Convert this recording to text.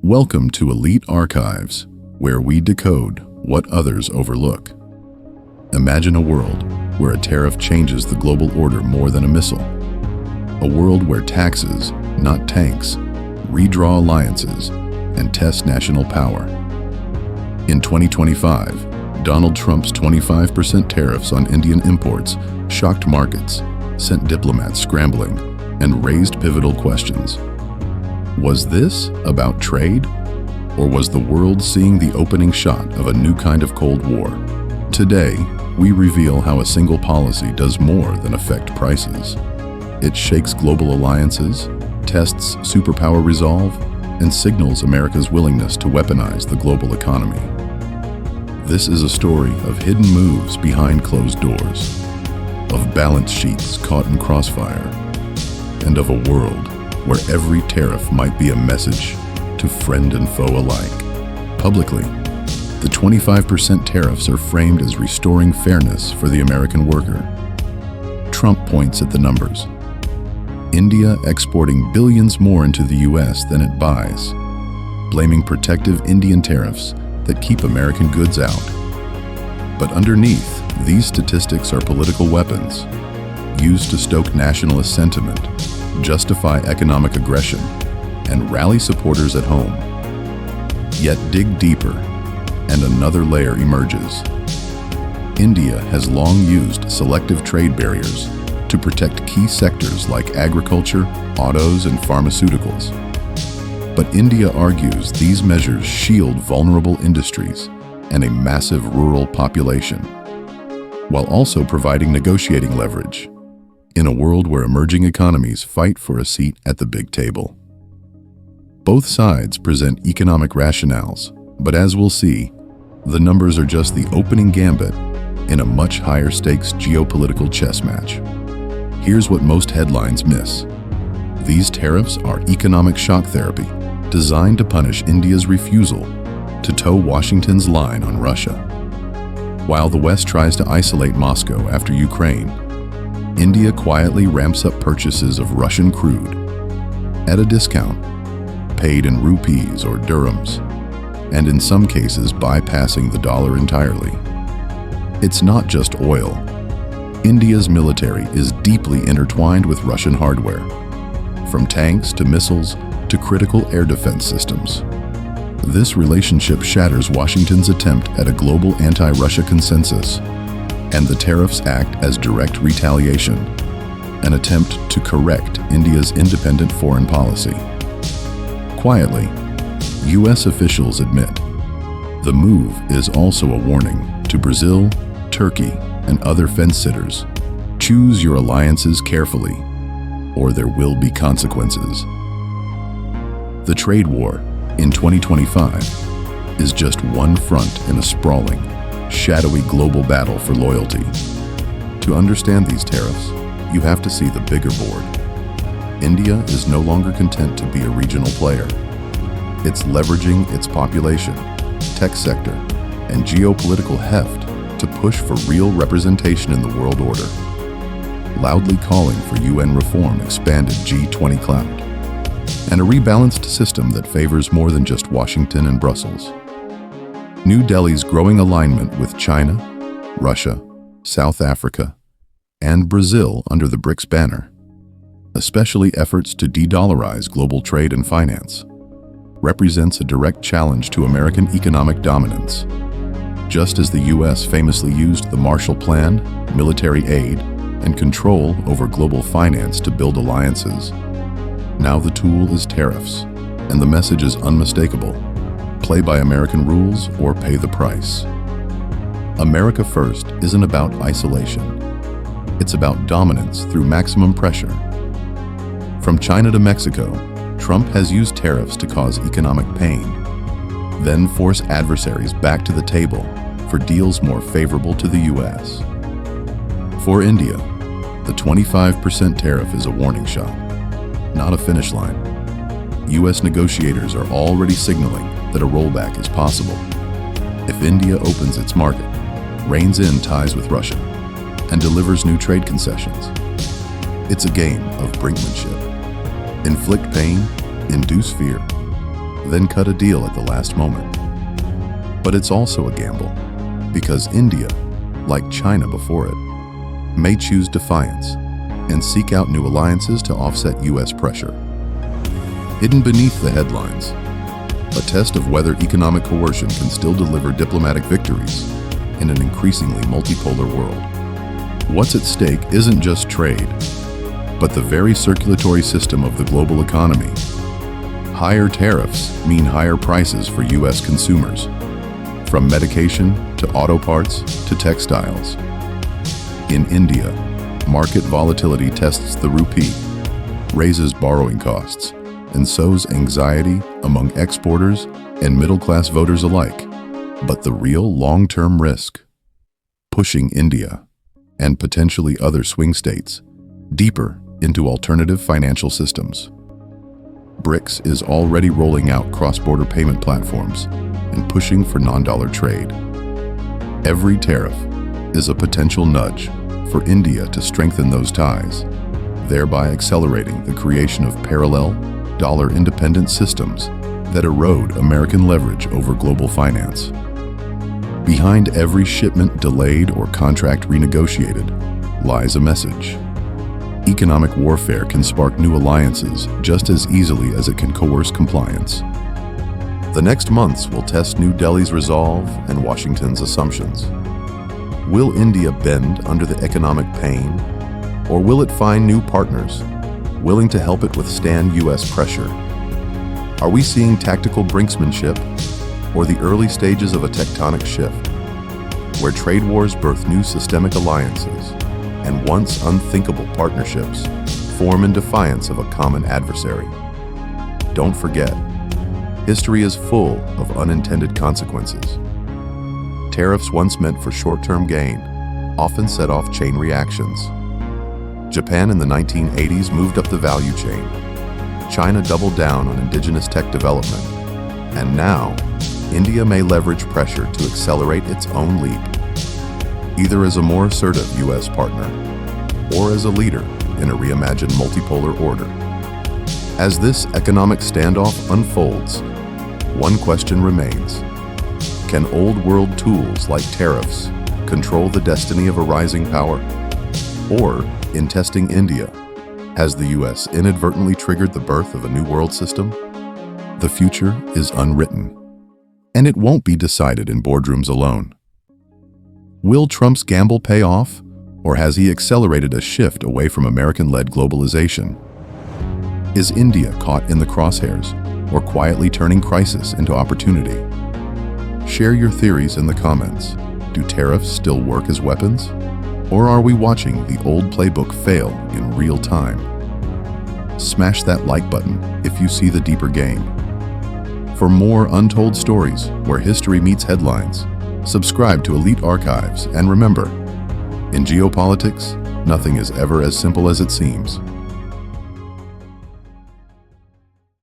Welcome to Elite Archives, where we decode what others overlook. Imagine a world where a tariff changes the global order more than a missile. A world where taxes, not tanks, redraw alliances and test national power. In 2025, Donald Trump's 25% tariffs on Indian imports shocked markets, sent diplomats scrambling, and raised pivotal questions. Was this about trade? Or was the world seeing the opening shot of a new kind of Cold War? Today, we reveal how a single policy does more than affect prices. It shakes global alliances, tests superpower resolve, and signals America's willingness to weaponize the global economy. This is a story of hidden moves behind closed doors, of balance sheets caught in crossfire, and of a world where every tariff might be a message to friend and foe alike. Publicly, the 25% tariffs are framed as restoring fairness for the American worker. Trump points at the numbers. India exporting billions more into the US than it buys, blaming protective Indian tariffs that keep American goods out. But underneath, these statistics are political weapons, used to stoke nationalist sentiment, justify economic aggression, and rally supporters at home. Yet dig deeper, and another layer emerges. India has long used selective trade barriers to protect key sectors like agriculture, autos, and pharmaceuticals. But India argues these measures shield vulnerable industries and a massive rural population, while also providing negotiating leverage in a world where emerging economies fight for a seat at the big table. Both sides present economic rationales, but as we'll see, the numbers are just the opening gambit in a much higher stakes geopolitical chess match. Here's what most headlines miss. These tariffs are economic shock therapy designed to punish India's refusal to toe Washington's line on Russia. While the West tries to isolate Moscow after Ukraine, India quietly ramps up purchases of Russian crude at a discount, paid in rupees or dirhams, and in some cases bypassing the dollar entirely. It's not just oil. India's military is deeply intertwined with Russian hardware, from tanks to missiles to critical air defense systems. This relationship shatters Washington's attempt at a global anti-Russia consensus, and the tariffs act as direct retaliation, an attempt to correct India's independent foreign policy. Quietly, US officials admit the move is also a warning to Brazil, Turkey, and other fence-sitters. Choose your alliances carefully, or there will be consequences. The trade war in 2025 is just one front in a sprawling, shadowy global battle for loyalty. To understand these tariffs, you have to see the bigger board. India is no longer content to be a regional player. It's leveraging its population, tech sector, and geopolitical heft to push for real representation in the world order, loudly calling for UN reform, expanded G20 clout, and a rebalanced system that favors more than just Washington and Brussels. New Delhi's growing alignment with China, Russia, South Africa, and Brazil under the BRICS banner, especially efforts to de-dollarize global trade and finance, represents a direct challenge to American economic dominance. Just as the US famously used the Marshall Plan, military aid, and control over global finance to build alliances, now the tool is tariffs, and the message is unmistakable. Play by American rules or pay the price. America First isn't about isolation. It's about dominance through maximum pressure. From China to Mexico, Trump has used tariffs to cause economic pain, then force adversaries back to the table for deals more favorable to the US. For India, the 25% tariff is a warning shot, not a finish line. US negotiators are already signaling that a rollback is possible. If India opens its market, reins in ties with Russia, and delivers new trade concessions, it's a game of brinkmanship. Inflict pain, induce fear, then cut a deal at the last moment. But it's also a gamble, because India, like China before it, may choose defiance and seek out new alliances to offset U.S. pressure. Hidden beneath the headlines, a test of whether economic coercion can still deliver diplomatic victories in an increasingly multipolar world. What's at stake isn't just trade, but the very circulatory system of the global economy. Higher tariffs mean higher prices for U.S. consumers, from medication to auto parts to textiles. In India, market volatility tests the rupee, raises borrowing costs, and sows anxiety among exporters and middle-class voters alike. But the real long-term risk, pushing India and potentially other swing states deeper into alternative financial systems. BRICS is already rolling out cross-border payment platforms and pushing for non-dollar trade. Every tariff is a potential nudge for India to strengthen those ties, thereby accelerating the creation of parallel, dollar-independent systems that erode American leverage over global finance. Behind every shipment delayed or contract renegotiated lies a message. Economic warfare can spark new alliances just as easily as it can coerce compliance. The next months will test New Delhi's resolve and Washington's assumptions. Will India bend under the economic pain, or will it find new partners willing to help it withstand U.S. pressure? Are we seeing tactical brinksmanship, or the early stages of a tectonic shift, where trade wars birth new systemic alliances and once unthinkable partnerships form in defiance of a common adversary? Don't forget, history is full of unintended consequences. Tariffs once meant for short-term gain often set off chain reactions. Japan in the 1980s moved up the value chain. China doubled down on indigenous tech development. And now, India may leverage pressure to accelerate its own leap, either as a more assertive U.S. partner or as a leader in a reimagined multipolar order. As this economic standoff unfolds, one question remains. Can old world tools like tariffs control the destiny of a rising power? Or, in testing India, has the U.S. inadvertently triggered the birth of a new world system? The future is unwritten, and it won't be decided in boardrooms alone. Will Trump's gamble pay off, or has he accelerated a shift away from American-led globalization? Is India caught in the crosshairs, or quietly turning crisis into opportunity? Share your theories in the comments. Do tariffs still work as weapons? Or are we watching the old playbook fail in real time? Smash that like button if you see the deeper game. For more untold stories where history meets headlines, subscribe to Elite Archives, and remember, in geopolitics, nothing is ever as simple as it seems.